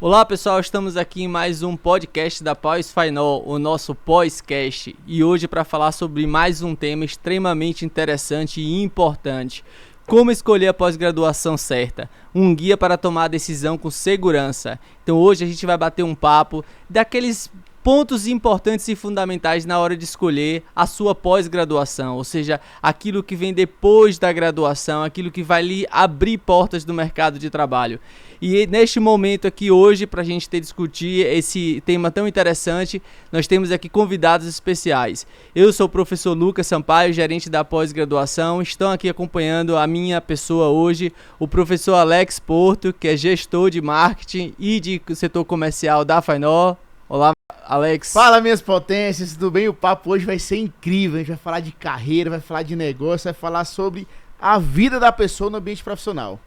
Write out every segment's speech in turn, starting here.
Olá pessoal, estamos aqui em mais um podcast da Pós-Final, o nosso Pós-Cast, e hoje para falar sobre mais um tema extremamente interessante e importante: como escolher a pós-graduação certa, um guia para tomar a decisão com segurança. Então hoje a gente vai bater um papo daqueles pontos importantes e fundamentais na hora de escolher a sua pós-graduação, ou seja, aquilo que vem depois da graduação, aquilo que vai lhe abrir portas do mercado de trabalho. E neste momento aqui hoje, para a gente discutir esse tema tão interessante, nós temos aqui convidados especiais. Eu sou o professor Lucas Sampaio, gerente da pós-graduação. Estão aqui acompanhando a minha pessoa hoje, o professor Alex Porto, que é gestor de marketing e de setor comercial da Fainor. Olá, Alex. Fala, minhas potências, tudo bem? O papo hoje vai ser incrível. A gente vai falar de carreira, vai falar de negócio, vai falar sobre a vida da pessoa no ambiente profissional.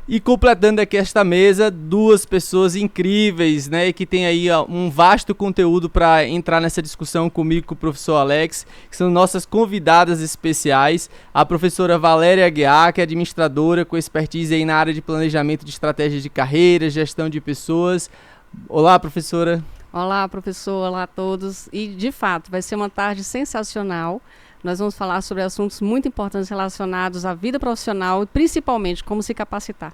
E completando aqui esta mesa, duas pessoas incríveis, né, que tem aí um vasto conteúdo para entrar nessa discussão comigo, com o professor Alex, que são nossas convidadas especiais, a professora Valéria Aguiar, que é administradora com expertise aí na área de planejamento de estratégias de carreira, gestão de pessoas. Olá, professora. Olá, professor. Olá a todos. E, de fato, vai ser uma tarde sensacional. Nós vamos falar sobre assuntos muito importantes relacionados à vida profissional e, principalmente, como se capacitar.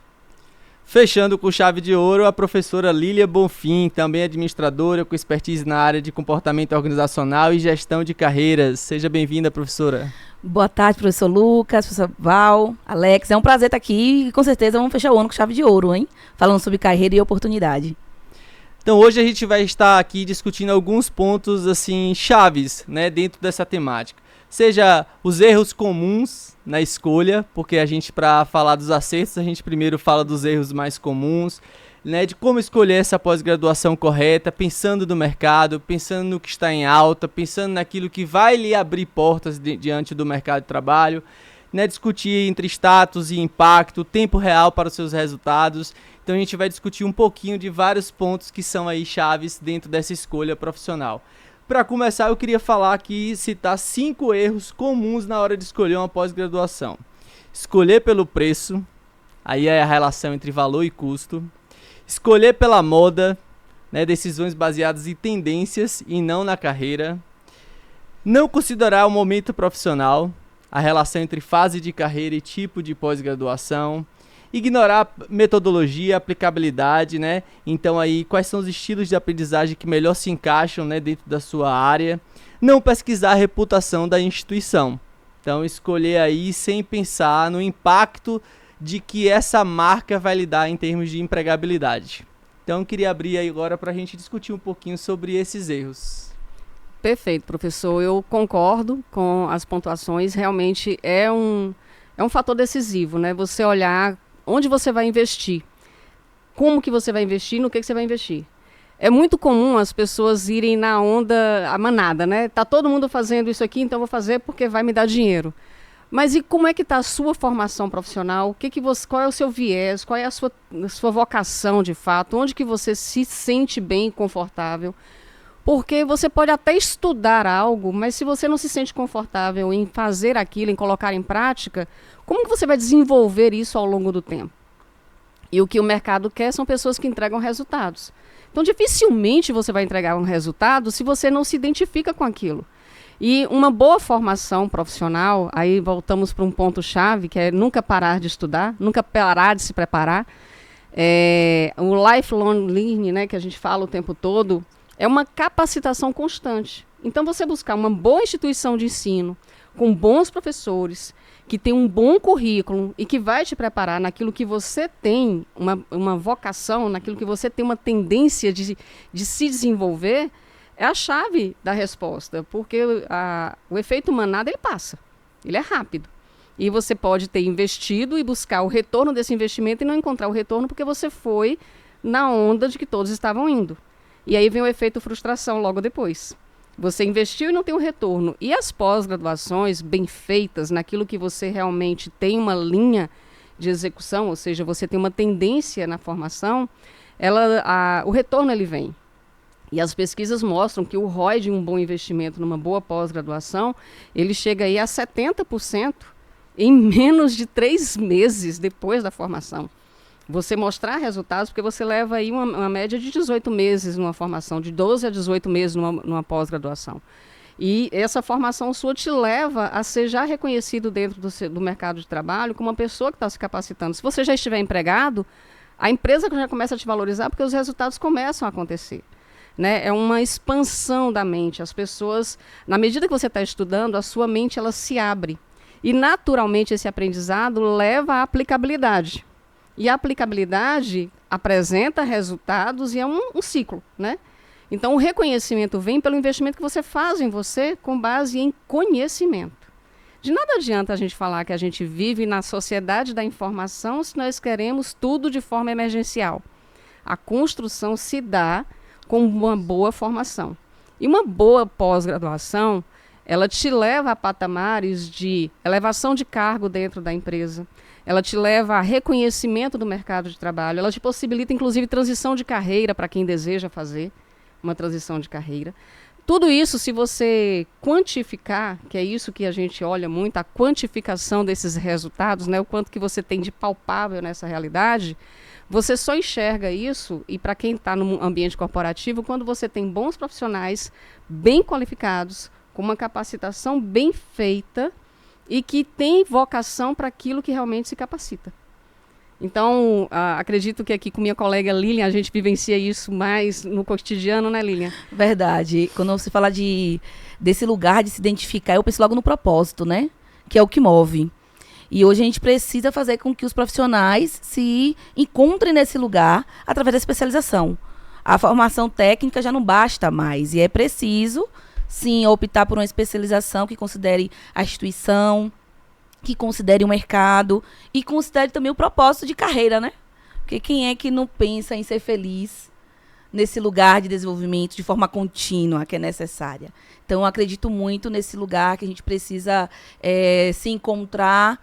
Fechando com chave de ouro, a professora Lília Bonfim, também administradora com expertise na área de comportamento organizacional e gestão de carreiras. Seja bem-vinda, professora. Boa tarde, professor Lucas, professor Val, Alex. É um prazer estar aqui e, com certeza, vamos fechar o ano com chave de ouro, hein? Falando sobre carreira e oportunidade. Então hoje a gente vai estar aqui discutindo alguns pontos assim chaves, né, dentro dessa temática. Seja os erros comuns na escolha, porque a gente, para falar dos acertos, a gente primeiro fala dos erros mais comuns, né, de como escolher essa pós-graduação correta, pensando no mercado, pensando no que está em alta, pensando naquilo que vai lhe abrir portas diante do mercado de trabalho, né, discutir entre status e impacto, tempo real para os seus resultados. Então a gente vai discutir um pouquinho de vários pontos que são aí chaves dentro dessa escolha profissional. Para começar, eu queria falar aqui, citar 5 erros comuns na hora de escolher uma pós-graduação. Escolher pelo preço, aí é a relação entre valor e custo. Escolher pela moda, né, decisões baseadas em tendências e não na carreira. Não considerar o momento profissional, a relação entre fase de carreira e tipo de pós-graduação. Ignorar metodologia, aplicabilidade, né? Então aí, quais são os estilos de aprendizagem que melhor se encaixam, né, dentro da sua área. Não pesquisar a reputação da instituição. Então, escolher aí sem pensar no impacto de que essa marca vai lhe dar em termos de empregabilidade. Então, eu queria abrir aí agora para a gente discutir um pouquinho sobre esses erros. Perfeito, professor. Eu concordo com as pontuações. Realmente é um fator decisivo, né? Você olhar onde você vai investir, como que você vai investir, no que você vai investir. É muito comum as pessoas irem na onda, a manada, né? Tá todo mundo fazendo isso aqui, então eu vou fazer porque vai me dar dinheiro. Mas e como é que está a sua formação profissional? Qual é o seu viés? Qual é a sua vocação de fato? Onde que você se sente bem e confortável? Porque você pode até estudar algo, mas se você não se sente confortável em fazer aquilo, em colocar em prática, como que você vai desenvolver isso ao longo do tempo? E o que o mercado quer são pessoas que entregam resultados. Então, dificilmente você vai entregar um resultado se você não se identifica com aquilo. E uma boa formação profissional, aí voltamos para um ponto-chave, que é nunca parar de estudar, nunca parar de se preparar. O lifelong learning, né, que a gente fala o tempo todo, é uma capacitação constante. Então, você buscar uma boa instituição de ensino, com bons professores, que tem um bom currículo e que vai te preparar naquilo que você tem, uma vocação, naquilo que você tem uma tendência de se desenvolver, é a chave da resposta. Porque o efeito manada, ele passa. Ele é rápido. E você pode ter investido e buscar o retorno desse investimento e não encontrar o retorno porque você foi na onda de que todos estavam indo. E aí vem o efeito frustração logo depois. Você investiu e não tem um retorno. E as pós-graduações bem feitas, naquilo que você realmente tem uma linha de execução, ou seja, você tem uma tendência na formação, o retorno ele vem. E as pesquisas mostram que o ROI de um bom investimento numa boa pós-graduação, ele chega aí a 70% em menos de 3 meses depois da formação. você mostrar resultados, porque você leva aí uma média de 18 meses numa formação, de 12 a 18 meses numa pós-graduação. E essa formação sua te leva a ser já reconhecido dentro do mercado de trabalho como uma pessoa que está se capacitando. Se você já estiver empregado, a empresa já começa a te valorizar porque os resultados começam a acontecer. Né? É uma expansão da mente. As pessoas, na medida que você está estudando, a sua mente ela se abre. E, naturalmente, esse aprendizado leva à aplicabilidade. E a aplicabilidade apresenta resultados e é um ciclo, né? Então, o reconhecimento vem pelo investimento que você faz em você com base em conhecimento. De nada adianta a gente falar que a gente vive na sociedade da informação se nós queremos tudo de forma emergencial. A construção se dá com uma boa formação. E uma boa pós-graduação, ela te leva a patamares de elevação de cargo dentro da empresa, ela te leva a reconhecimento do mercado de trabalho, ela te possibilita, inclusive, transição de carreira para quem deseja fazer uma transição de carreira. Tudo isso, se você quantificar, que é isso que a gente olha muito, a quantificação desses resultados, né, o quanto que você tem de palpável nessa realidade, você só enxerga isso, e para quem está no ambiente corporativo, quando você tem bons profissionais, bem qualificados, com uma capacitação bem feita e que tem vocação para aquilo que realmente se capacita. Então, acredito que aqui com minha colega Lilian, a gente vivencia isso mais no cotidiano, né, Lilian? Verdade. Quando você fala desse lugar de se identificar, eu penso logo no propósito, né? Que é o que move. E hoje a gente precisa fazer com que os profissionais se encontrem nesse lugar através da especialização. A formação técnica já não basta mais e é preciso, sim, optar por uma especialização que considere a instituição, que considere o mercado e considere também o propósito de carreira, né? Porque quem é que não pensa em ser feliz nesse lugar de desenvolvimento de forma contínua que é necessária? Então, eu acredito muito nesse lugar que a gente precisa se encontrar,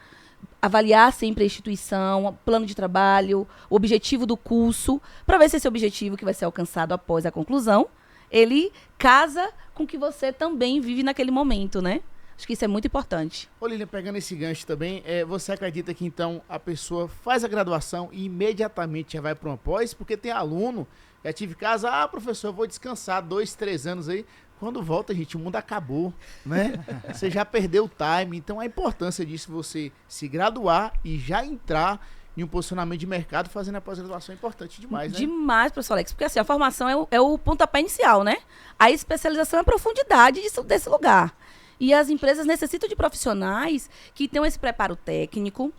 avaliar sempre a instituição, o plano de trabalho, o objetivo do curso, para ver se esse objetivo que vai ser alcançado após a conclusão, ele casa com o que você também vive naquele momento, né? Acho que isso é muito importante. Ô Lilian, pegando esse gancho também, você acredita que então a pessoa faz a graduação e imediatamente já vai para uma pós? Porque tem aluno, já tive caso, professor, eu vou descansar 2, 3 anos aí. Quando volta, gente, o mundo acabou, né? Você já perdeu o time. Então a importância disso, você se graduar e já entrar em um posicionamento de mercado fazendo a pós-graduação é importante demais, né? Demais, professor Alex, porque assim, a formação é o pontapé inicial, né? A especialização é a profundidade desse lugar. E as empresas necessitam de profissionais que tenham esse preparo técnico,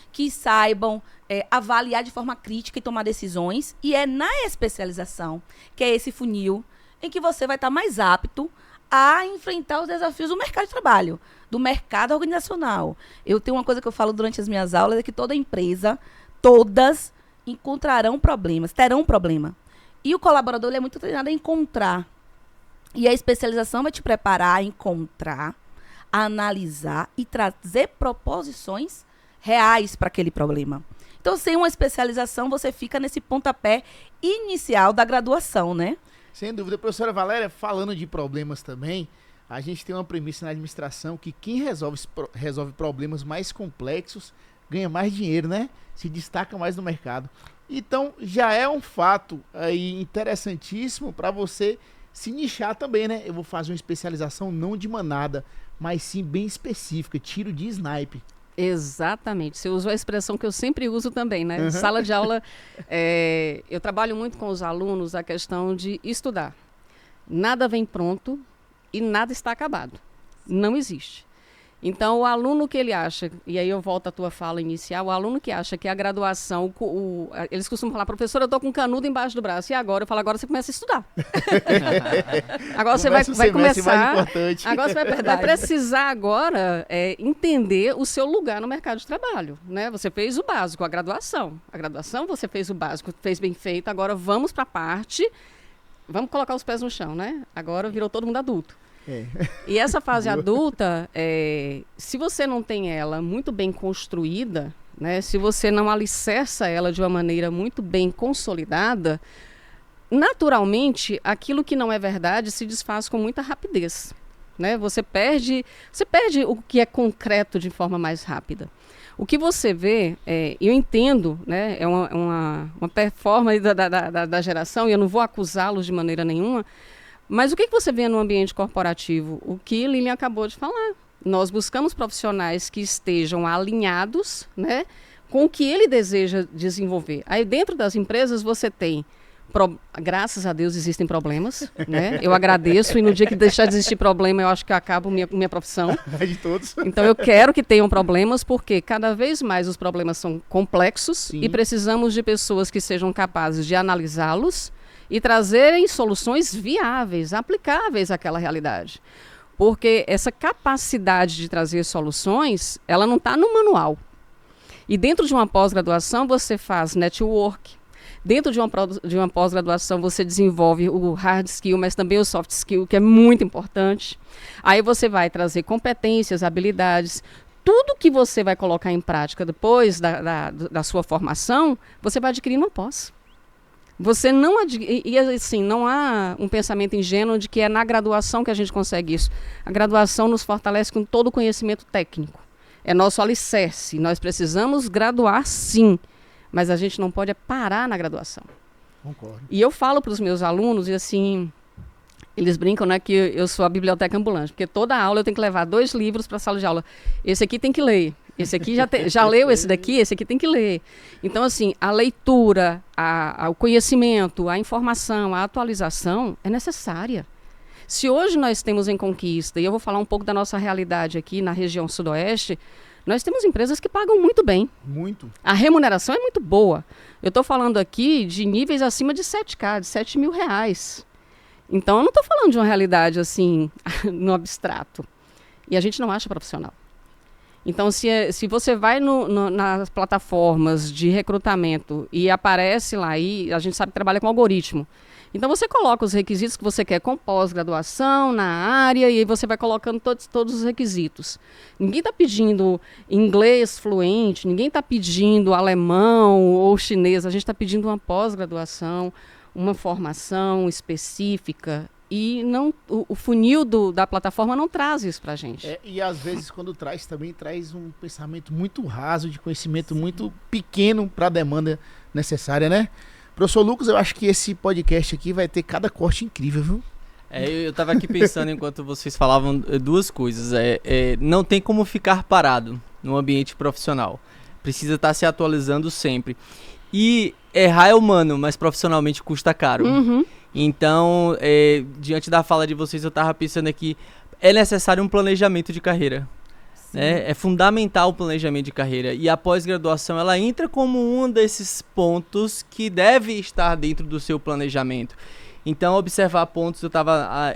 que saibam avaliar de forma crítica e tomar decisões. E é na especialização, que é esse funil, em que você vai estar mais apto a enfrentar os desafios do mercado de trabalho, do mercado organizacional. Eu tenho uma coisa que eu falo durante as minhas aulas, é que toda empresa, todas encontrarão problemas, terão um problema. E o colaborador ele é muito treinado a encontrar. E a especialização vai te preparar a encontrar, a analisar e trazer proposições reais para aquele problema. Então, sem uma especialização, você fica nesse pontapé inicial da graduação, né? Sem dúvida. Professora Valéria, falando de problemas também, a gente tem uma premissa na administração que quem resolve problemas mais complexos ganha mais dinheiro, né? Se destaca mais no mercado. Então, já é um fato aí interessantíssimo para você se nichar também, né? Eu vou fazer uma especialização não de manada, mas sim bem específica, tiro de snipe. Exatamente. Você usou a expressão que eu sempre uso também, né? Uhum. Sala de aula, eu trabalho muito com os alunos a questão de estudar. Nada vem pronto e nada está acabado. Não existe. Então, o aluno que ele acha, e aí eu volto à tua fala inicial, o aluno que acha que a graduação, eles costumam falar, professora, eu estou com um canudo embaixo do braço, e agora? Eu falo, agora você começa a estudar. Agora você vai começar, agora você vai precisar agora entender o seu lugar no mercado de trabalho, né? Você fez o básico, a graduação você fez o básico, fez bem feito, agora vamos para a parte, vamos colocar os pés no chão, né? Agora virou todo mundo adulto. E essa fase adulta, se você não tem ela muito bem construída, né, se você não alicerça ela de uma maneira muito bem consolidada, naturalmente, aquilo que não é verdade se desfaz com muita rapidez. né? Você perde o que é concreto de forma mais rápida. O que você vê, eu entendo, né? É uma performance da geração, e eu não vou acusá-los de maneira nenhuma, mas o que você vê no ambiente corporativo? O que Lilian acabou de falar. Nós buscamos profissionais que estejam alinhados, né, com o que ele deseja desenvolver. Aí dentro das empresas você tem, graças a Deus existem problemas, né? Eu agradeço, e no dia que deixar de existir problema eu acho que eu acabo minha profissão. De todos. Então eu quero que tenham problemas, porque cada vez mais os problemas são complexos. Sim. E precisamos de pessoas que sejam capazes de analisá-los e trazerem soluções viáveis, aplicáveis àquela realidade. Porque essa capacidade de trazer soluções, ela não está no manual. E dentro de uma pós-graduação você faz network. Dentro de uma pós-graduação você desenvolve o hard skill, mas também o soft skill, que é muito importante. Aí você vai trazer competências, habilidades. Tudo que você vai colocar em prática depois da sua formação, você vai adquirir no pós. Você não assim, não há um pensamento ingênuo de que é na graduação que a gente consegue isso. A graduação nos fortalece com todo o conhecimento técnico. É nosso alicerce. Nós precisamos graduar, sim, mas a gente não pode parar na graduação. Concordo. E eu falo para os meus alunos, e assim, eles brincam, né, que eu sou a biblioteca ambulante, porque toda aula eu tenho que levar 2 livros para a sala de aula. Esse aqui tem que ler. Esse aqui já leu esse daqui, esse aqui tem que ler. Então, assim, a leitura, o conhecimento, a informação, a atualização é necessária. Se hoje nós temos em Conquista, e eu vou falar um pouco da nossa realidade aqui na região sudoeste, nós temos empresas que pagam muito bem. Muito. A remuneração é muito boa. Eu estou falando aqui de níveis acima de 7K, de R$7.000. Então, eu não estou falando de uma realidade assim, no abstrato. E a gente não acha profissional. Então, se você vai nas plataformas de recrutamento e aparece lá, e a gente sabe que trabalha com algoritmo. Então, você coloca os requisitos que você quer com pós-graduação, na área, e aí você vai colocando todos os requisitos. Ninguém está pedindo inglês fluente, ninguém está pedindo alemão ou chinês, a gente está pedindo uma pós-graduação, uma formação específica. E não, o funil da plataforma não traz isso para a gente. E às vezes quando traz, também traz um pensamento muito raso, de conhecimento muito pequeno para a demanda necessária, né? Professor Lucas, eu acho que esse podcast aqui vai ter cada corte incrível, viu? Eu estava aqui pensando enquanto vocês falavam 2 coisas. Não tem como ficar parado no ambiente profissional. Precisa estar se atualizando sempre. E errar é humano, mas profissionalmente custa caro. Uhum. Então, diante da fala de vocês, eu estava pensando aqui, é necessário um planejamento de carreira. Né? É fundamental o planejamento de carreira. E a pós-graduação, ela entra como um desses pontos que deve estar dentro do seu planejamento. Então, observar pontos, eu estava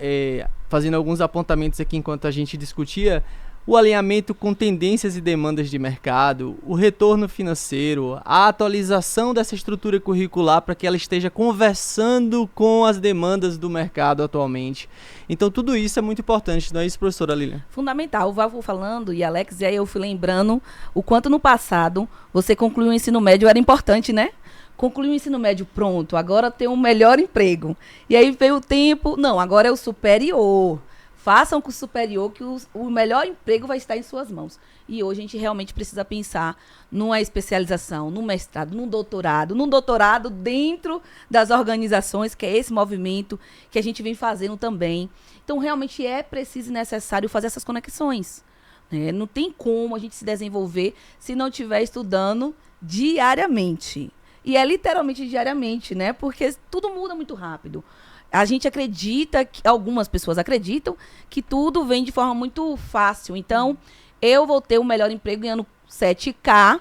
fazendo alguns apontamentos aqui enquanto a gente discutia, o alinhamento com tendências e demandas de mercado, o retorno financeiro, a atualização dessa estrutura curricular para que ela esteja conversando com as demandas do mercado atualmente. Então tudo isso é muito importante, não é isso, professora Lilian? Fundamental. O Val falando e Alex, e aí eu fui lembrando o quanto no passado você concluiu o ensino médio, era importante, né? Concluiu o ensino médio, pronto, agora tem um melhor emprego. E aí veio o tempo, não, agora é o superior. Façam com o superior que o melhor emprego vai estar em suas mãos. E hoje a gente realmente precisa pensar numa especialização, num mestrado, num doutorado dentro das organizações, que é esse movimento que a gente vem fazendo também. Então, realmente é preciso e necessário fazer essas conexões. Né? Não tem como a gente se desenvolver se não estiver estudando diariamente. E é literalmente diariamente, né? Porque tudo muda muito rápido. A gente acredita, algumas pessoas acreditam, que tudo vem de forma muito fácil. Então, eu vou ter o melhor emprego ganhando 7K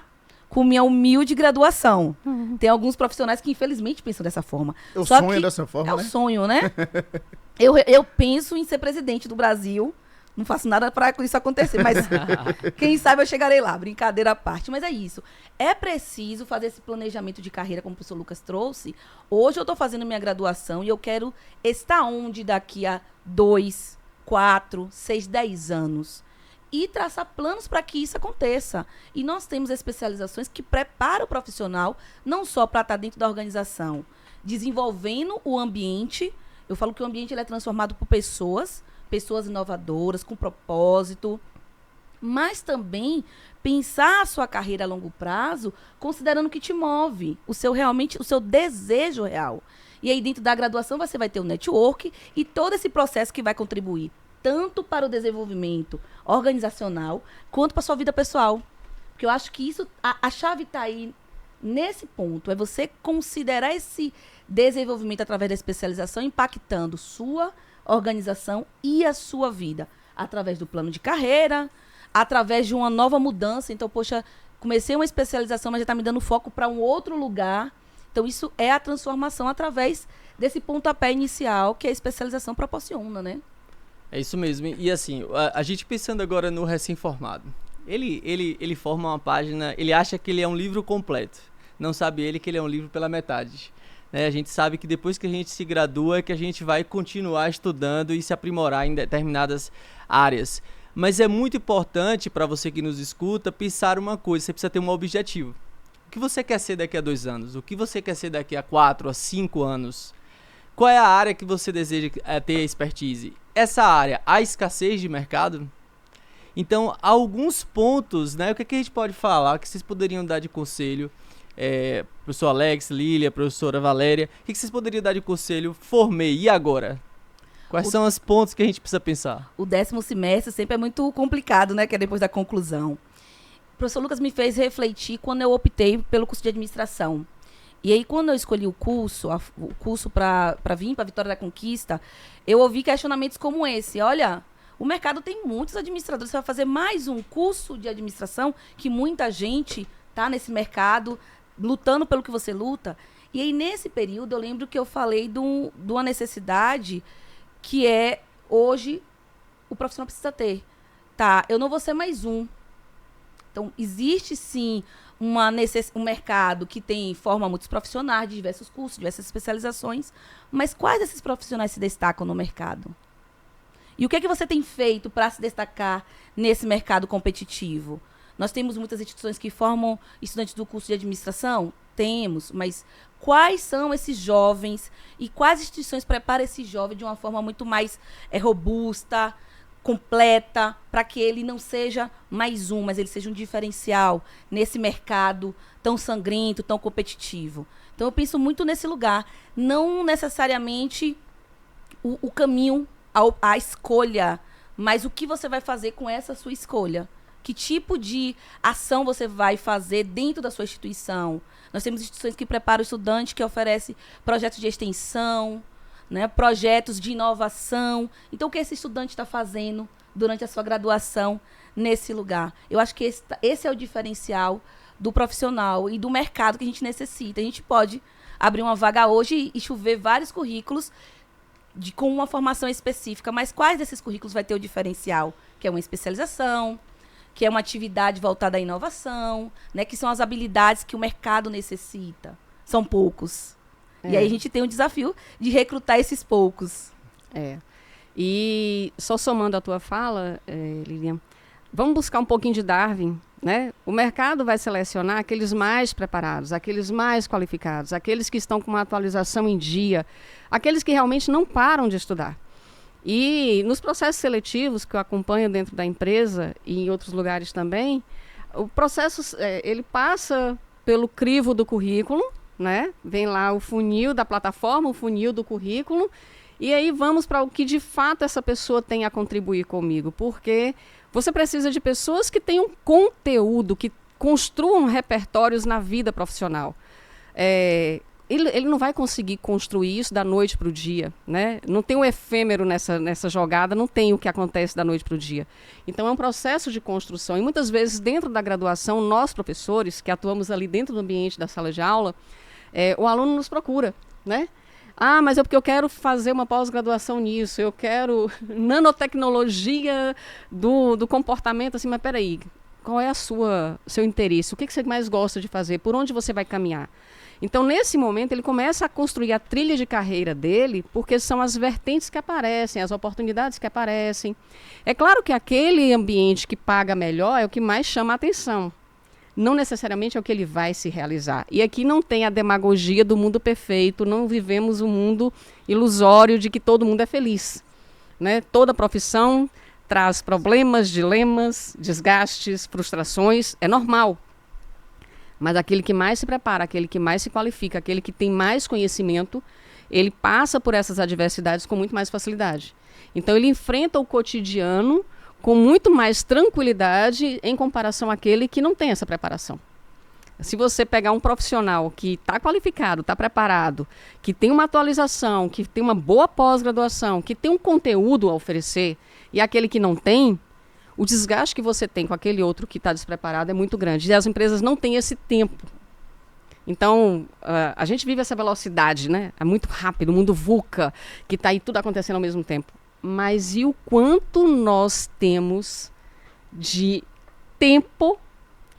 com minha humilde graduação. Uhum. Tem alguns profissionais que, infelizmente, pensam dessa forma. Eu sonho dessa forma, né? É o sonho, né? Eu penso em ser presidente do Brasil. Não faço nada para isso acontecer, mas quem sabe eu chegarei lá, brincadeira à parte. Mas é isso. É preciso fazer esse planejamento de carreira, como o professor Lucas trouxe. Hoje eu estou fazendo minha graduação e eu quero estar onde daqui a 2, 4, 6, 10 anos. E traçar planos para que isso aconteça. E nós temos especializações que preparam o profissional não só para estar dentro da organização, desenvolvendo o ambiente. Eu falo que o ambiente ele é transformado por pessoas pessoas inovadoras, com propósito, mas também pensar a sua carreira a longo prazo, considerando o que te move, o seu desejo real. E aí, dentro da graduação, você vai ter o network e todo esse processo que vai contribuir tanto para o desenvolvimento organizacional, quanto para a sua vida pessoal. Porque eu acho que isso, a chave está aí nesse ponto, é você considerar esse desenvolvimento através da especialização impactando sua organização e a sua vida, através do plano de carreira, através de uma nova mudança. Então, poxa, comecei uma especialização, mas já está me dando foco para um outro lugar. Então, isso é a transformação através desse pontapé inicial que a especialização proporciona, né? É isso mesmo. E assim, a gente pensando agora no recém-formado, ele forma uma página, ele acha que ele é um livro completo. Não sabe ele que ele é um livro pela metade. Né? A gente sabe que depois que a gente se gradua, que a gente vai continuar estudando e se aprimorar em determinadas áreas. Mas é muito importante para você que nos escuta pensar uma coisa, você precisa ter um objetivo. O que você quer ser daqui a 2 anos? O que você quer ser daqui a 4, a 5 anos? Qual é a área que você deseja ter expertise? Essa área, há escassez de mercado? Então, alguns pontos, né? O que a gente pode falar, o que vocês poderiam dar de conselho? Professor Alex, Lília, professora Valéria, o que vocês poderiam dar de conselho? Formei, e agora? Quais são os pontos que a gente precisa pensar? O 10º semestre sempre é muito complicado, né? Que é depois da conclusão. O professor Lucas me fez refletir quando eu optei pelo curso de administração. E aí, quando eu escolhi o curso para vir para a Vitória da Conquista, eu ouvi questionamentos como esse. Olha, o mercado tem muitos administradores, você vai fazer mais um curso de administração, que muita gente está nesse mercado, lutando pelo que você luta. E aí, nesse período, eu lembro que eu falei de uma necessidade que hoje, o profissional precisa ter. Tá, eu não vou ser mais um. Então, existe sim um mercado que forma muitos profissionais de diversos cursos, diversas especializações, mas quais desses profissionais se destacam no mercado? E o que é que você tem feito para se destacar nesse mercado competitivo? Nós temos muitas instituições que formam estudantes do curso de administração? Temos, mas quais são esses jovens e quais instituições preparam esse jovem de uma forma muito mais robusta, completa, para que ele não seja mais um, mas ele seja um diferencial nesse mercado tão sangrento, tão competitivo. Então, eu penso muito nesse lugar. Não necessariamente o caminho, a escolha, mas o que você vai fazer com essa sua escolha. Que tipo de ação você vai fazer dentro da sua instituição? Nós temos instituições que preparam o estudante, que oferecem projetos de extensão, né, projetos de inovação. Então, o que esse estudante está fazendo durante a sua graduação nesse lugar? Eu acho que esse é o diferencial do profissional e do mercado que a gente necessita. A gente pode abrir uma vaga hoje e chover vários currículos com uma formação específica, mas quais desses currículos vai ter o diferencial? Que é uma especialização, que é uma atividade voltada à inovação, né, que são as habilidades que o mercado necessita. São poucos. E aí a gente tem um desafio de recrutar esses poucos. E só somando a tua fala, Lilian, vamos buscar um pouquinho de Darwin, né? O mercado vai selecionar aqueles mais preparados, aqueles mais qualificados, aqueles que estão com uma atualização em dia, aqueles que realmente não param de estudar. E nos processos seletivos que eu acompanho dentro da empresa e em outros lugares também, o processo ele passa pelo crivo do currículo, né? Vem lá o funil da plataforma, o funil do currículo, e aí vamos para o que de fato essa pessoa tem a contribuir comigo, porque você precisa de pessoas que tenham conteúdo, que construam repertórios na vida profissional. Ele não vai conseguir construir isso da noite para o dia, né? Não tem o efêmero nessa jogada, não tem o que acontece da noite para o dia. Então, é um processo de construção. E muitas vezes, dentro da graduação, nós, professores, que atuamos ali dentro do ambiente da sala de aula, o aluno nos procura, né? Ah, mas é porque eu quero fazer uma pós-graduação nisso, eu quero nanotecnologia do comportamento, assim, mas peraí, qual é seu interesse? O que você mais gosta de fazer? Por onde você vai caminhar? Então, nesse momento, ele começa a construir a trilha de carreira dele, porque são as vertentes que aparecem, as oportunidades que aparecem. É claro que aquele ambiente que paga melhor é o que mais chama a atenção. Não necessariamente é o que ele vai se realizar. E aqui não tem a demagogia do mundo perfeito, não vivemos um mundo ilusório de que todo mundo é feliz. né? Toda profissão traz problemas, dilemas, desgastes, frustrações, é normal. Mas aquele que mais se prepara, aquele que mais se qualifica, aquele que tem mais conhecimento, ele passa por essas adversidades com muito mais facilidade. Então ele enfrenta o cotidiano com muito mais tranquilidade em comparação àquele que não tem essa preparação. Se você pegar um profissional que está qualificado, está preparado, que tem uma atualização, que tem uma boa pós-graduação, que tem um conteúdo a oferecer, e aquele que não tem, o desgaste que você tem com aquele outro que está despreparado é muito grande. E as empresas não têm esse tempo. Então, a gente vive essa velocidade, né? É muito rápido, o mundo VUCA, que está aí tudo acontecendo ao mesmo tempo. Mas e o quanto nós temos de tempo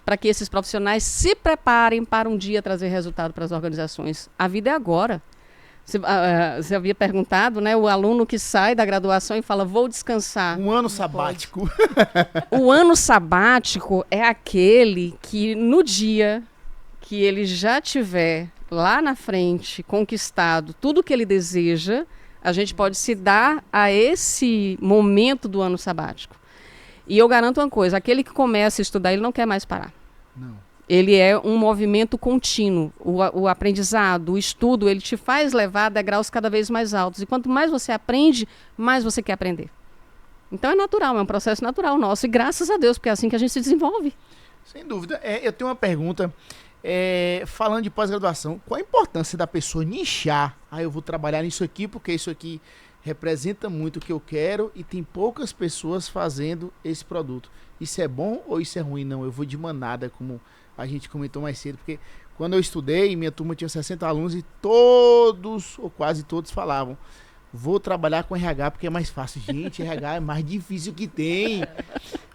para que esses profissionais se preparem para um dia trazer resultado para as organizações? A vida é agora. Você havia perguntado, né? O aluno que sai da graduação e fala, vou descansar. Um ano sabático. O ano sabático é aquele que no dia que ele já tiver lá na frente conquistado tudo que ele deseja, a gente pode se dar a esse momento do ano sabático. E eu garanto uma coisa, aquele que começa a estudar, ele não quer mais parar. Não. Ele é um movimento contínuo. O aprendizado, o estudo, ele te faz levar a degraus cada vez mais altos. E quanto mais você aprende, mais você quer aprender. Então é natural, é um processo natural nosso. E graças a Deus, porque é assim que a gente se desenvolve. Sem dúvida. Eu tenho uma pergunta. Falando de pós-graduação, qual a importância da pessoa nichar? Eu vou trabalhar nisso aqui porque isso aqui representa muito o que eu quero e tem poucas pessoas fazendo esse produto. Isso é bom ou isso é ruim? Não, eu vou de manada, como a gente comentou mais cedo, porque quando eu estudei, minha turma tinha 60 alunos e todos, ou quase todos, falavam, vou trabalhar com RH porque é mais fácil. Gente, RH é mais difícil que tem.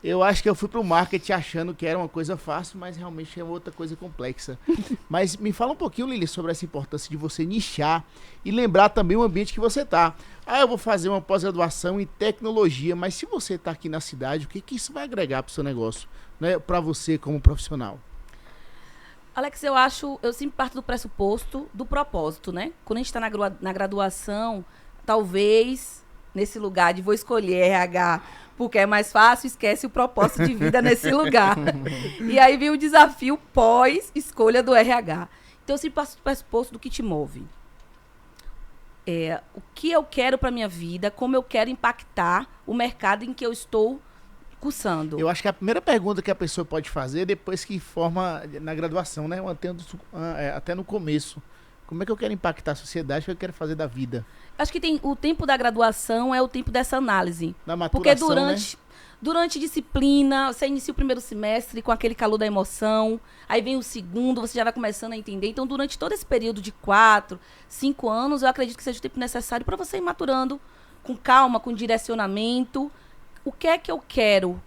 Eu acho que eu fui pro marketing achando que era uma coisa fácil, mas realmente é outra coisa complexa. Mas me fala um pouquinho, Lili, sobre essa importância de você nichar e lembrar também o ambiente que você tá. Eu vou fazer uma pós-graduação em tecnologia, mas se você tá aqui na cidade, o que isso vai agregar pro seu negócio, né? Para você como profissional? Alex, eu sempre parto do pressuposto do propósito, né? Quando a gente está na graduação, talvez nesse lugar de vou escolher RH porque é mais fácil, esquece o propósito de vida nesse lugar. E aí vem o desafio pós-escolha do RH. Então eu sempre parto do pressuposto do que te move. O que eu quero para minha vida, como eu quero impactar o mercado em que eu estou cursando. Eu acho que a primeira pergunta que a pessoa pode fazer depois que forma na graduação, né? Até no começo. Como é que eu quero impactar a sociedade? O que eu quero fazer da vida? Acho que o tempo da graduação é o tempo dessa análise. Da maturação, porque durante disciplina, você inicia o primeiro semestre com aquele calor da emoção, aí vem o segundo, você já vai começando a entender. Então, durante todo esse período de 4, 5 anos, eu acredito que seja o tempo necessário para você ir maturando com calma, com direcionamento. O que é que eu quero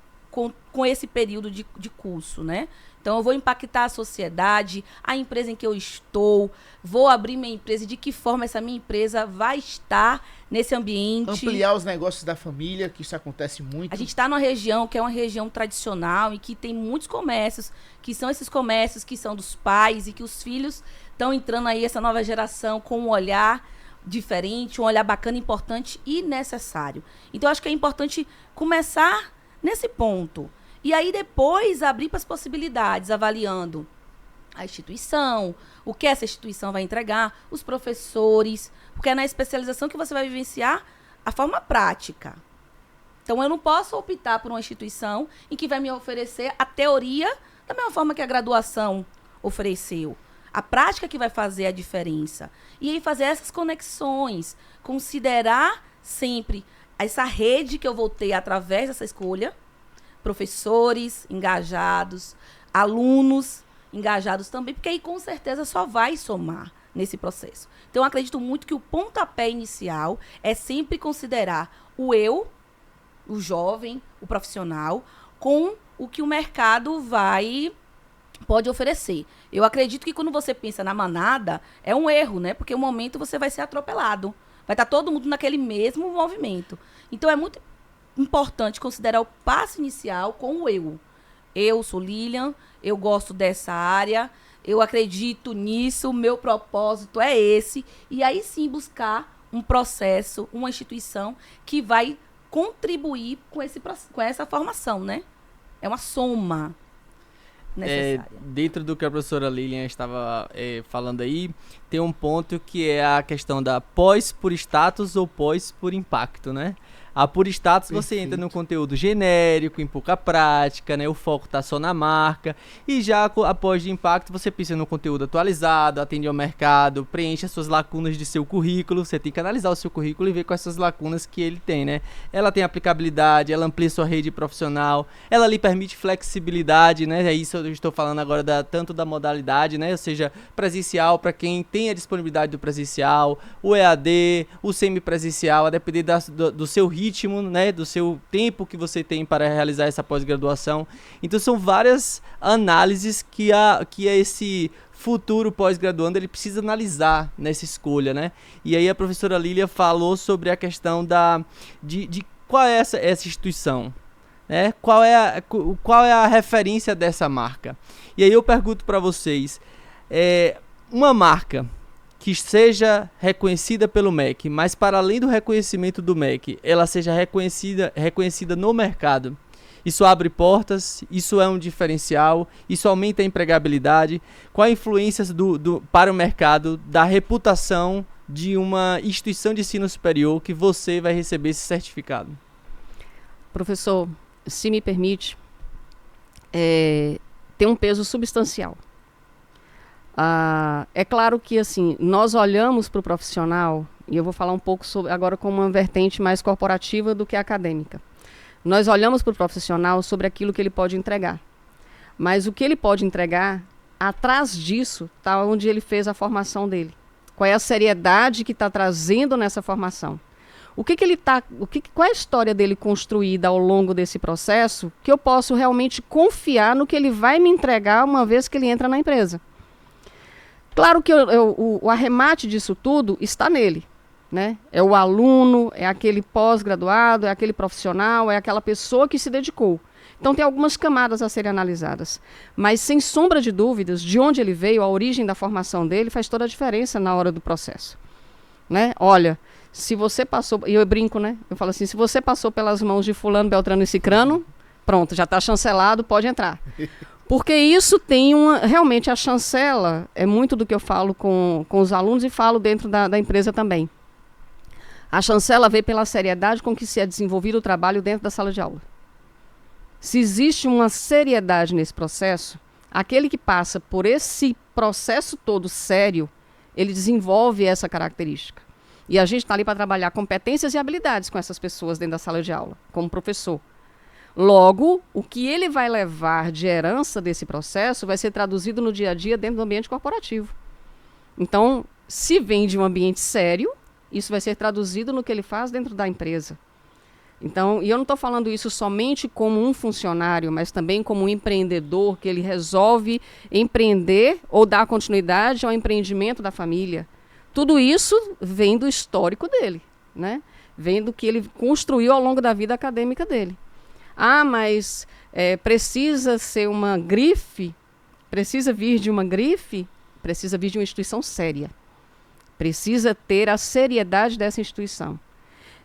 com esse período de curso, né? Então, eu vou impactar a sociedade, a empresa em que eu estou, vou abrir minha empresa, de que forma essa minha empresa vai estar nesse ambiente. Ampliar os negócios da família, que isso acontece muito. A gente está numa região que é uma região tradicional e que tem muitos comércios, que são esses comércios que são dos pais e que os filhos estão entrando aí, essa nova geração, com um olhar diferente, um olhar bacana, importante e necessário. Então, acho que é importante começar nesse ponto. E aí, depois, abrir para as possibilidades, avaliando a instituição, o que essa instituição vai entregar, os professores, porque é na especialização que você vai vivenciar a forma prática. Então, eu não posso optar por uma instituição em que vai me oferecer a teoria da mesma forma que a graduação ofereceu. A prática que vai fazer a diferença. E aí, fazer essas conexões, considerar sempre essa rede que eu vou ter através dessa escolha, professores engajados, alunos engajados também, porque aí com certeza só vai somar nesse processo. Então, eu acredito muito que o pontapé inicial é sempre considerar o eu, o jovem, o profissional, com o que o mercado pode oferecer. Eu acredito que quando você pensa na manada, é um erro, né? Porque o momento você vai ser atropelado. Vai estar todo mundo naquele mesmo movimento. Então, é muito importante considerar o passo inicial com o eu. Eu sou Lilian, eu gosto dessa área, eu acredito nisso, o meu propósito é esse. E aí sim buscar um processo, uma instituição que vai contribuir com essa formação, né? É uma soma necessária. Dentro do que a professora Lilian estava falando aí, tem um ponto que é a questão da pós por status ou pós por impacto, né? A por status você entra no conteúdo genérico, em pouca prática, né? O foco tá só na marca. E já a pós de impacto você pensa no conteúdo atualizado, atende ao mercado, preenche as suas lacunas de seu currículo. Você tem que analisar o seu currículo e ver quais são as lacunas que ele tem, né? Ela tem aplicabilidade, ela amplia sua rede profissional, ela lhe permite flexibilidade, né? É isso eu estou falando agora tanto da modalidade, né? Ou seja, presencial para quem tem a disponibilidade do presencial, o EAD, o semipresencial, a depender do seu ritmo, né, do seu tempo que você tem para realizar essa pós-graduação. Então são várias análises que esse futuro pós-graduando ele precisa analisar nessa escolha, né? E aí a professora Lília falou sobre a questão de qual é essa instituição, né? Qual é a referência dessa marca? E aí eu pergunto para vocês, uma marca que seja reconhecida pelo MEC, mas para além do reconhecimento do MEC, ela seja reconhecida no mercado. Isso abre portas, isso é um diferencial, isso aumenta a empregabilidade. Qual a influência para o mercado da reputação de uma instituição de ensino superior que você vai receber esse certificado? Professor, se me permite, tem um peso substancial. É claro que assim, nós olhamos para o profissional, e eu vou falar um pouco agora com uma vertente mais corporativa do que acadêmica. Nós olhamos para o profissional sobre aquilo que ele pode entregar. Mas o que ele pode entregar, atrás disso, está onde ele fez a formação dele. Qual é a seriedade que está trazendo nessa formação? Qual é a história dele construída ao longo desse processo que eu posso realmente confiar no que ele vai me entregar uma vez que ele entra na empresa? Claro que o arremate disso tudo está nele, né? É o aluno, é aquele pós-graduado, é aquele profissional, é aquela pessoa que se dedicou. Então tem algumas camadas a serem analisadas. Mas sem sombra de dúvidas, de onde ele veio, a origem da formação dele faz toda a diferença na hora do processo, né? Olha, se você passou, e eu brinco, né? Eu falo assim, se você passou pelas mãos de fulano, beltrano e cicrano, pronto, já está chancelado, pode entrar. Porque isso tem realmente a chancela, é muito do que eu falo com os alunos e falo dentro da empresa também. A chancela vem pela seriedade com que se é desenvolvido o trabalho dentro da sala de aula. Se existe uma seriedade nesse processo, aquele que passa por esse processo todo sério, ele desenvolve essa característica. E a gente está ali para trabalhar competências e habilidades com essas pessoas dentro da sala de aula, como professor. Logo, o que ele vai levar de herança desse processo vai ser traduzido no dia a dia dentro do ambiente corporativo. Então, se vem de um ambiente sério, isso vai ser traduzido no que ele faz dentro da empresa. Então, e eu não estou falando isso somente como um funcionário, mas também como um empreendedor que ele resolve empreender ou dar continuidade ao empreendimento da família. Tudo isso vem do histórico dele, né? Vem do que ele construiu ao longo da vida acadêmica dele. Mas precisa ser uma grife, precisa vir de uma grife, precisa vir de uma instituição séria. Precisa ter a seriedade dessa instituição.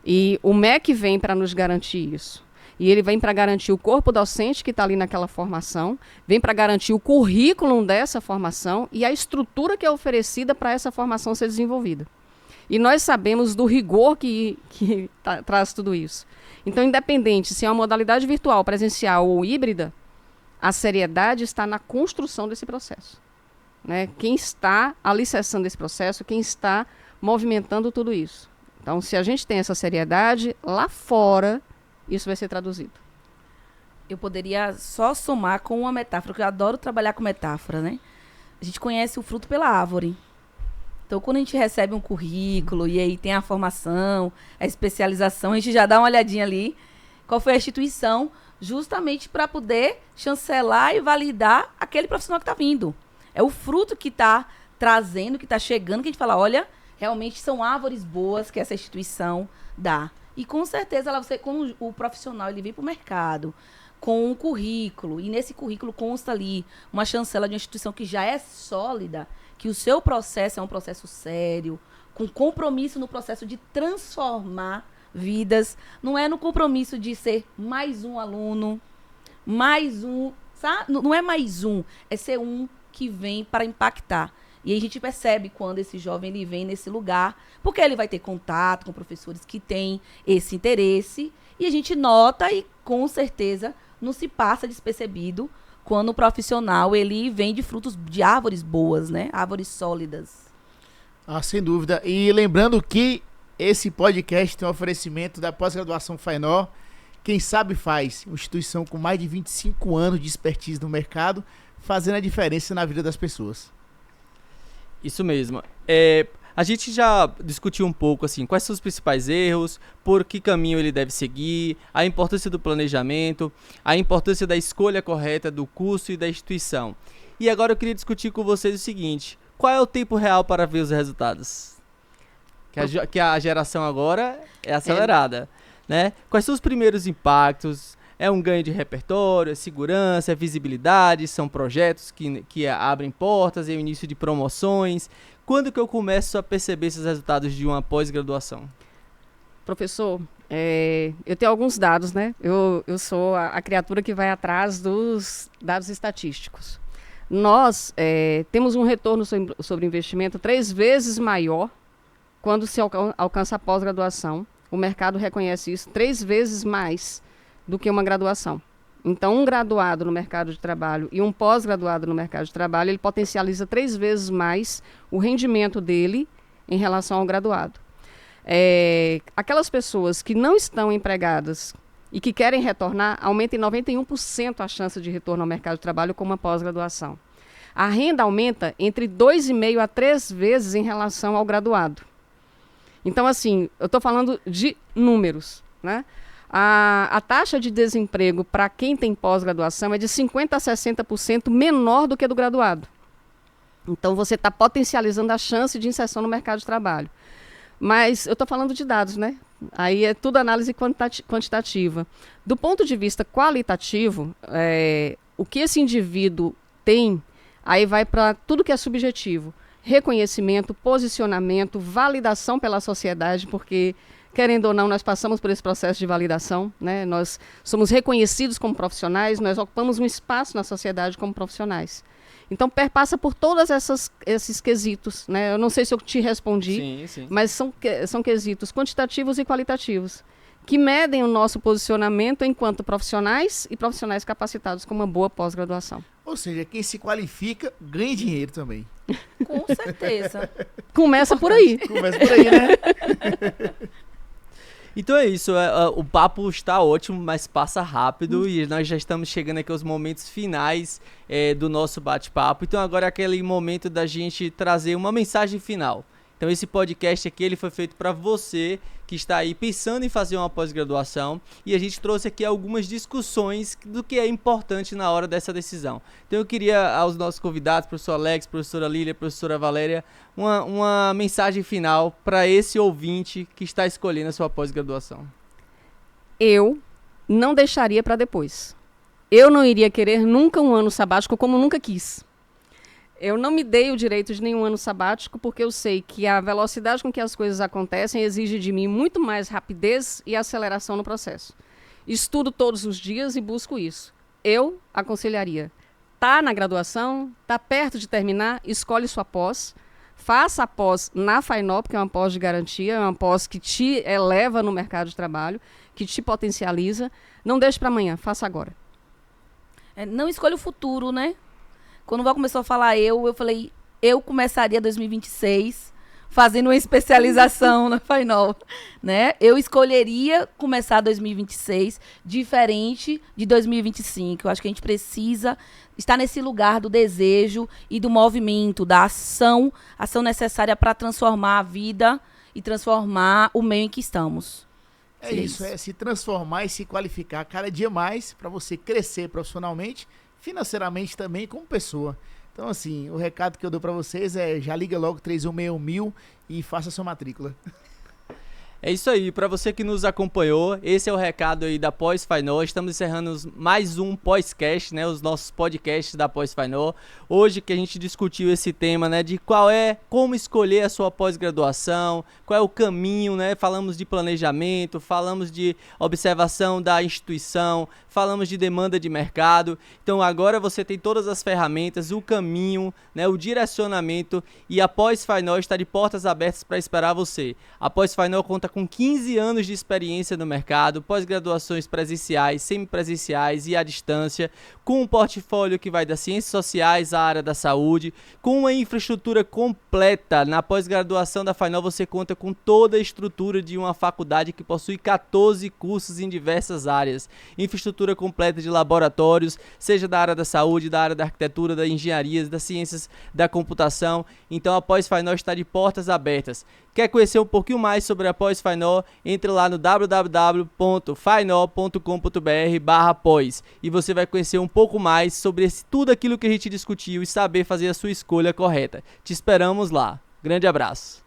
E o MEC vem para nos garantir isso. E ele vem para garantir o corpo docente que está ali naquela formação, vem para garantir o currículo dessa formação e a estrutura que é oferecida para essa formação ser desenvolvida. E nós sabemos do rigor que traz tudo isso. Então, independente se é uma modalidade virtual, presencial ou híbrida, a seriedade está na construção desse processo, né? Quem está alicerçando esse processo, quem está movimentando tudo isso. Então, se a gente tem essa seriedade, lá fora, isso vai ser traduzido. Eu poderia só somar com uma metáfora, porque eu adoro trabalhar com metáfora, né? A gente conhece o fruto pela árvore. Então, quando a gente recebe um currículo e aí tem a formação, a especialização, a gente já dá uma olhadinha ali qual foi a instituição, justamente para poder chancelar e validar aquele profissional que está vindo. É o fruto que está trazendo, que está chegando, que a gente fala, olha, realmente são árvores boas que essa instituição dá. E com certeza, quando o profissional ele vem para o mercado com um currículo, e nesse currículo consta ali uma chancela de uma instituição que já é sólida, que o seu processo é um processo sério, com compromisso no processo de transformar vidas. Não é no compromisso de ser mais um aluno, mais um, sabe? Não é mais um, é ser um que vem para impactar. E aí a gente percebe quando esse jovem ele vem nesse lugar, porque ele vai ter contato com professores que têm esse interesse, e a gente nota e com certeza não se passa despercebido quando o profissional ele vem de frutos de árvores boas, né? Árvores sólidas. Ah, sem dúvida. E lembrando que esse podcast tem um oferecimento da pós-graduação FAINOR. Quem sabe faz. Uma instituição com mais de 25 anos de expertise no mercado, fazendo a diferença na vida das pessoas. Isso mesmo. A gente já discutiu um pouco assim, quais são os principais erros, por que caminho ele deve seguir, a importância do planejamento, a importância da escolha correta do curso e da instituição. E agora eu queria discutir com vocês o seguinte: qual é o tempo real para ver os resultados? Que a geração agora é acelerada, né? Quais são os primeiros impactos? É um ganho de repertório, é segurança, é visibilidade, são projetos que abrem portas, é o início de promoções. Quando que eu começo a perceber esses resultados de uma pós-graduação? Professor, eu tenho alguns dados, né? Eu sou a criatura que vai atrás dos dados estatísticos. Nós temos um retorno sobre investimento 3 vezes maior quando se alcança a pós-graduação. O mercado reconhece isso 3 vezes mais do que uma graduação. Então, um graduado no mercado de trabalho e um pós-graduado no mercado de trabalho, ele potencializa 3 vezes mais o rendimento dele em relação ao graduado. Aquelas pessoas que não estão empregadas e que querem retornar, aumenta em 91% a chance de retorno ao mercado de trabalho com uma pós-graduação. A renda aumenta entre 2,5 a 3 vezes em relação ao graduado. Então, assim, eu estou falando de números, né? A taxa de desemprego para quem tem pós-graduação é de 50% a 60% menor do que a do graduado. Então, você está potencializando a chance de inserção no mercado de trabalho. Mas eu estou falando de dados, né? Aí é tudo análise quantitativa. Do ponto de vista qualitativo, o que esse indivíduo tem, aí vai para tudo que é subjetivo. Reconhecimento, posicionamento, validação pela sociedade, porque, querendo ou não, nós passamos por esse processo de validação, né? Nós somos reconhecidos como profissionais, nós ocupamos um espaço na sociedade como profissionais. Então, perpassa por todos esses quesitos, né? Eu não sei se eu te respondi, sim. Mas são quesitos quantitativos e qualitativos, que medem o nosso posicionamento enquanto profissionais e profissionais capacitados com uma boa pós-graduação. Ou seja, quem se qualifica ganha dinheiro também. Com certeza. Começa por aí. Começa por aí, né? Então é isso, o papo está ótimo, mas passa rápido e nós já estamos chegando aqui aos momentos finais do nosso bate-papo. Então agora é aquele momento da gente trazer uma mensagem final. Então esse podcast aqui ele foi feito para você que está aí pensando em fazer uma pós-graduação, e a gente trouxe aqui algumas discussões do que é importante na hora dessa decisão. Então eu queria aos nossos convidados, professor Alex, professora Lília, professora Valéria, uma mensagem final para esse ouvinte que está escolhendo a sua pós-graduação. Eu não deixaria para depois. Eu não iria querer nunca um ano sabático como nunca quis. Eu não me dei o direito de nenhum ano sabático porque eu sei que a velocidade com que as coisas acontecem exige de mim muito mais rapidez e aceleração no processo. Estudo todos os dias e busco isso. Eu aconselharia. Tá na graduação, tá perto de terminar, escolhe sua pós. Faça a pós na FAINOR, porque é uma pós de garantia, é uma pós que te eleva no mercado de trabalho, que te potencializa. Não deixe para amanhã, faça agora. Não escolha o futuro, né? Quando o Val começou a falar eu falei, eu começaria 2026 fazendo uma especialização na FAINOR, né? Eu escolheria começar 2026 diferente de 2025. Eu acho que a gente precisa estar nesse lugar do desejo e do movimento, da ação necessária para transformar a vida e transformar o meio em que estamos. É isso, se transformar e se qualificar cada dia mais para você crescer profissionalmente, financeiramente também como pessoa. Então, assim, o recado que eu dou para vocês é já liga logo 3161.000 e faça sua matrícula. É isso aí, para você que nos acompanhou, esse é o recado aí da Pós-Final. Estamos encerrando mais um pós-cast, né, os nossos podcasts da Pós-Final. Hoje que a gente discutiu esse tema, né, de como escolher a sua pós-graduação, qual é o caminho, né? Falamos de planejamento, falamos de observação da instituição, falamos de demanda de mercado. Então agora você tem todas as ferramentas, o caminho, né, o direcionamento, e a Pós-Final está de portas abertas para esperar você. A Pós-Final conta com 15 anos de experiência no mercado, pós-graduações presenciais, semipresenciais e à distância, com um portfólio que vai das ciências sociais à área da saúde, com uma infraestrutura completa. Na pós-graduação da Final você conta com toda a estrutura de uma faculdade que possui 14 cursos em diversas áreas, infraestrutura completa de laboratórios, seja da área da saúde, da área da arquitetura, da engenharia, das ciências da computação. Então a Pós-Final está de portas abertas. Quer conhecer um pouquinho mais sobre a Pós-Final? Entre lá no www.final.com.br/pós e você vai conhecer um pouco mais sobre tudo aquilo que a gente discutiu e saber fazer a sua escolha correta. Te esperamos lá. Grande abraço.